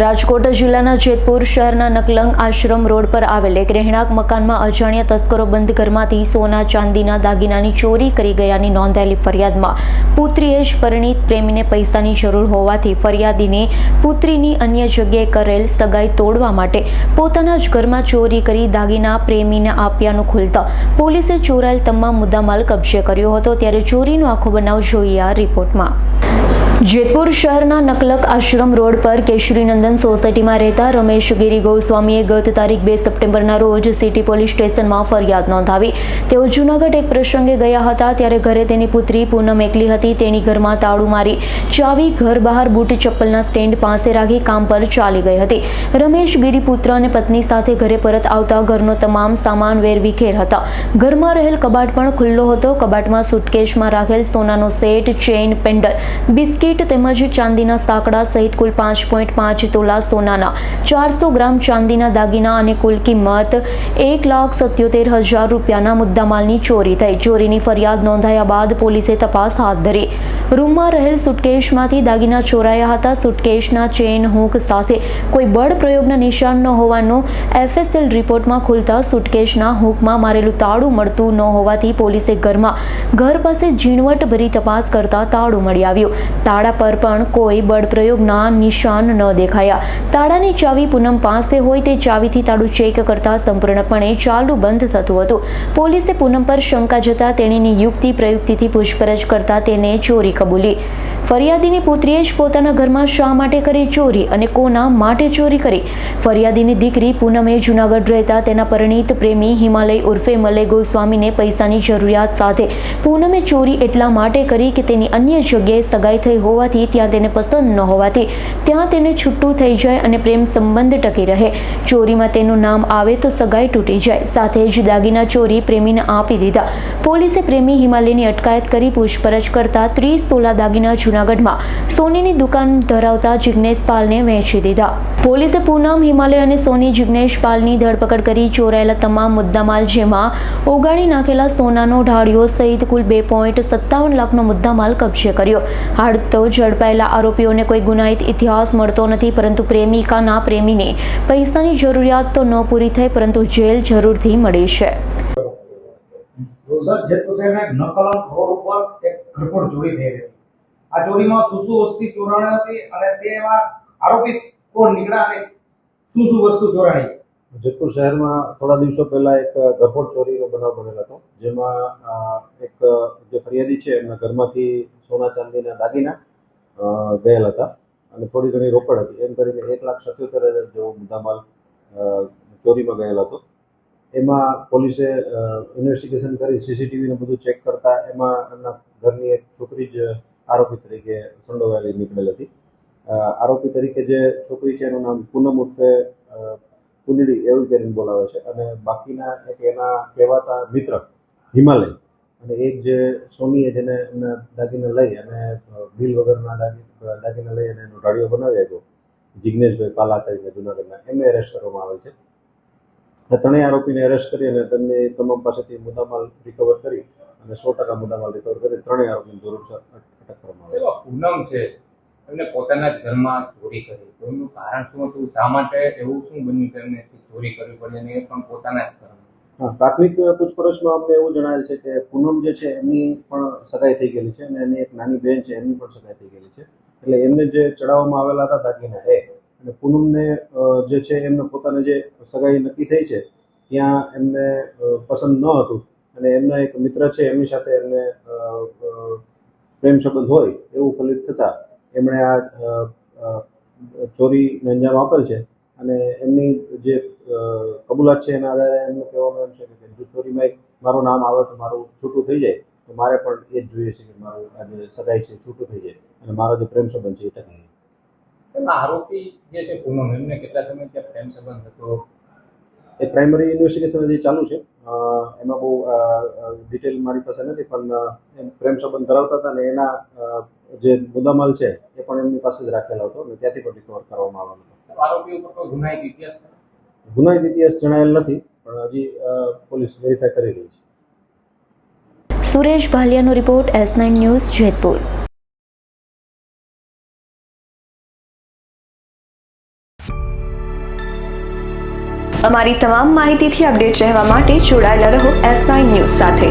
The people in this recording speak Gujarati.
રાજકોટ જિલ્લાના જેતપુર શહેરના નકલંગ આશ્રમ રોડ પર આવેલ એક રહેણાંક મકાનમાં અજાણ્યા તસ્કરો બંધ ઘરમાંથી સોના ચાંદીના દાગીનાની ચોરી કરી ગયાની નોંધાયેલી ફરિયાદમાં પુત્રીએ જ પરિણીત પ્રેમીને પૈસાની જરૂર હોવાથી ફરિયાદીને પુત્રીની અન્ય જગ્યાએ કરેલ સગાઈ તોડવા માટે પોતાના જ ઘરમાં ચોરી કરી દાગીના પ્રેમીને આપ્યાનું ખુલતા પોલીસે ચોરાયેલ તમામ મુદ્દામાલ કબજે કર્યો હતો। ત્યારે ચોરીનો આખો બનાવ જોઈએ આ રિપોર્ટમાં। જેતપુર શહેરના નકલક આશ્રમ રોડ પર કેશરીનંદન સોસાયટીમાં રહેતા રમેશ ગિરી ગોસ્વામીએ ગત તારીખ 2 સપ્ટેમ્બરના રોજ સિટી પોલીસ સ્ટેશનમાં ફરિયાદ નોંધાવી। તેઓ જૂનાગઢ એક પ્રસંગે ગયા હતા ત્યારે ઘરે તેની પુત્રી પૂનમ એકલી હતી। તેની ઘરમાં તાળું મારી ચાવી ઘર બહાર બૂટ ચપ્પલના સ્ટેન્ડ પાસે રાખી કામ પર ચાલી ગઈ હતી। રમેશ ગિરી પુત્ર અને પત્ની સાથે ઘરે પરત આવતા ઘરનો તમામ સામાન વેરવિખેર હતા। ઘરમાં રહેલ કબાટ પણ ખુલ્લો હતો। કબાટમાં સુટકેસમાં રાખેલ સોનાનો સેટ, ચેઇન, પેન્ડલ, બિસ્કિટ તેમજ ચાંદીના સાંકડા સહિત કુલ 5.5 તોલા સોનાના 400 ગ્રામ ચાંદીના દાગીના અને કુલ કિંમત 1,77,000 રૂપિયાના મુદ્દામાલની ચોરી થઈ। ચોરીની ફરિયાદ નોંધાયા બાદ પોલીસે તપાસ હાથ ધરી। રૂમમાં રહેલ સુટકેસમાંથી દાગીના ચોરાયા હતા। સુટકેસના ચેઇન હૂક સાથે કોઈ બળ પ્રયોગના નિશાન ન હોવાનો FSL રિપોર્ટમાં ખુલતા સુટકેસના હૂકમાં મારેલું તાળું મળતું ન હોવાથી પોલીસે ઘર પાસે ઝીણવટભરી તપાસ કરતા તાળું મળી આવ્યું। તાળા પર પણ કોઈ બળ પ્રયોગના નિશાન ન દેખાયા। તાળાની ચાવી પૂનમ પાસે હોય તે ચાવીથી તાળું ચેક કરતા સંપૂર્ણપણે ચાલુ બંધ થતું હતું। પોલીસે પૂનમ પર શંકા જતા તેણીની યુક્તિ પ્રયુક્તિથી પૂછપરછ કરતા તેને ચોરી કબૂલી। ફરિયાદીની પુત્રીએ જ પોતાના ઘરમાં શા માટે કરી ચોરી અને કોના માટે ચોરી કરી? ફરિયાદીની દીકરી પૂનમે જૂનાગઢ રહેતા તેના પરિણીત પ્રેમી હિમાલય ઉર્ફે મલય ગોસ્વામીને પૈસાની જરૂરિયાત સાથે પૂનમે ચોરી એટલા માટે કરી કે તેની અન્ય જગ્યાએ સગાઈ થઈ હોવાથી ત્યાં તેને પસંદ ન હોવાથી ત્યાં તેને છૂટું થઈ જાય અને પ્રેમ સંબંધ ટકી રહે। ચોરીમાં તેનું નામ આવે તો સગાઈ તૂટી જાય। સાથે જ દાગીના ચોરી પ્રેમીને આપી દીધા। પોલીસે પ્રેમી હિમાલયની અટકાયત કરી પૂછપરછ કરતા 30 તોલા દાગીના જૂનાગઢમાં સોનીની દુકાન ધરાવતા જિગ્નેશ પાલને વેચી દીધા। પોલીસે પૂનમ, હિમાલય અને સોની જિગ્નેશ પાલની ધરપકડ કરી ચોરાયેલા તમામ મુદ્દામાલ જેમાં ઓગાળી નાખેલા સોનાનો ઢાળિયો સહિત કુલ 2.57 લાખનો મુદ્દામાલ કબજે કર્યો। હાલ તો ઝડપાયેલા આરોપીઓને કોઈ ગુનાહિત ઇતિહાસ મળતો નથી, પરંતુ પ્રેમિકાના પ્રેમીને પૈસાની જરૂરિયાત તો ન પૂરી થઈ પરંતુ જેલ જરૂરથી મળી છે। જેતપુર શહેરના નકલંગ રોડ ઉપર એક ઘરફોડ ચોરી થઈ હતી। આ ચોરીમાં શું વસ્તુ ચોરાણી હતી અને તેમાં આરોપી કોણ નીકળ્યા અને શું વસ્તુ ચોરાણી? જેતપુર શહેરમાં થોડા દિવસો પહેલા એક ઘરફોડ ચોરીનો બનાવ બનેલો હતો, જેમાં એક જે ફરિયાદી છે એમના ઘરમાંથી સોના ચાંદીના દાગીના ગયેલા હતા અને થોડી ઘણી રોકડ હતી। એમ કરીને 1,77,000 જેવો મુદ્દામાલ ચોરીમાં ગયેલો હતો। એમાં પોલીસે ઇન્વેસ્ટિગેશન કરી CCTV ને બધું ચેક કરતા એમાં એમના ઘરની એક છોકરી જ આરોપી તરીકે સંડોવાયેલી નીકળેલ હતી। આરોપી તરીકે જે છોકરી છે એનું નામ પૂનમ ઉર્ફે પુનડી એવું કરીને બોલાવે છે અને બાકીના એક એના કહેવાતા મિત્ર હિમાલય અને એક જે સોનીએ જેને એમના દાગીના લઈ અને બિલ વગરના દાગીના લઈ અને એનો ઢાળિયો બનાવી આપ્યો, જિગ્નેશભાઈ પાલા કરીને જૂનાગઢના, એમને એરેસ્ટ કરવામાં આવે છે। આ ત્રણેય આરોપીને એરેસ્ટ કરી અને તેમની તમામ પાસેથી મુદ્દામાલ રિકવર કરી અને 100% મુદ્દામાલ રિકવર કરી ત્રણેય આરોપીને જરૂર અટક કરવામાં આવે છે। પૂનમ છે એમને પોતાના જ ઘરમાં ચોરી કરી, તો એનું કારણ શું હતું? શા માટે એવું શું બન્યું કે એમને ચોરી કરવી પડી અને એ પણ પોતાના જ ઘરમાં? પ્રાથમિક પૂછપરછમાં અમને એવું જણાયેલ છે કે પૂનમ જે છે એમની પણ સગાઈ થઈ ગયેલી છે અને એની એક નાની બહેન છે એમની પણ સગાઈ થઈ ગયેલી છે। એટલે એમને જે ચડાવવામાં આવેલા હતા દાગીના અને પૂનમને જે છે એમને પોતાને જે સગાઈ નક્કી થઈ છે ત્યાં એમને પસંદ ન હતું અને એમના એક મિત્ર છે એમની સાથે એમને પ્રેમ સંબંધ હોય એવું ફલિત થતાં એમણે આ ચોરીને અંજામ આપેલ છે અને એમની જે કબૂલાત છે એના આધારે એમનું કહેવાનું એમ છે કે જો ચોરીમાં મારું નામ આવે તો મારું છૂટું થઈ જાય, તો મારે પણ એ જ જોઈએ છે કે મારું આ જે સગાઈ છે છૂટું થઈ જાય અને મારો જે પ્રેમ સંબંધ છે એ ટકી રહે। આરોપી જે છે પૂનમ, એમને કેટલા સમય ત્યાં પ્રેમ સંબંધ હતો? એ પ્રાઇમરી ઇન્વેસ્ટિગેશન હજી ચાલુ છે, એમાં બહુ ડિટેલ મારી પાસે નથી, પણ એમ પ્રેમ સંબંધ ધરાવતા હતા ને એના જે મુદ્દામાલ છે એ પણ એમની પાસે જ રાખેલો હતો અને ત્યાંથી પણ રિકવર કરવામાં આવેલો હતો। આરોપી ઉપર કોઈ ગુનાહિત ઇતિહાસ? ગુનાહિત ઇતિહાસ જણાયેલ નથી, પણ હજી પોલીસ વેરીફાઈ કરી રહી છે। સુરેશ ભાલિયાનો રિપોર્ટ, S9 ન્યૂઝ, જેતપુર। અમારી તમામ માહિતીથી અપડેટ રહેવા માટે જોડાયેલા રહો S9 ન્યૂઝ સાથે।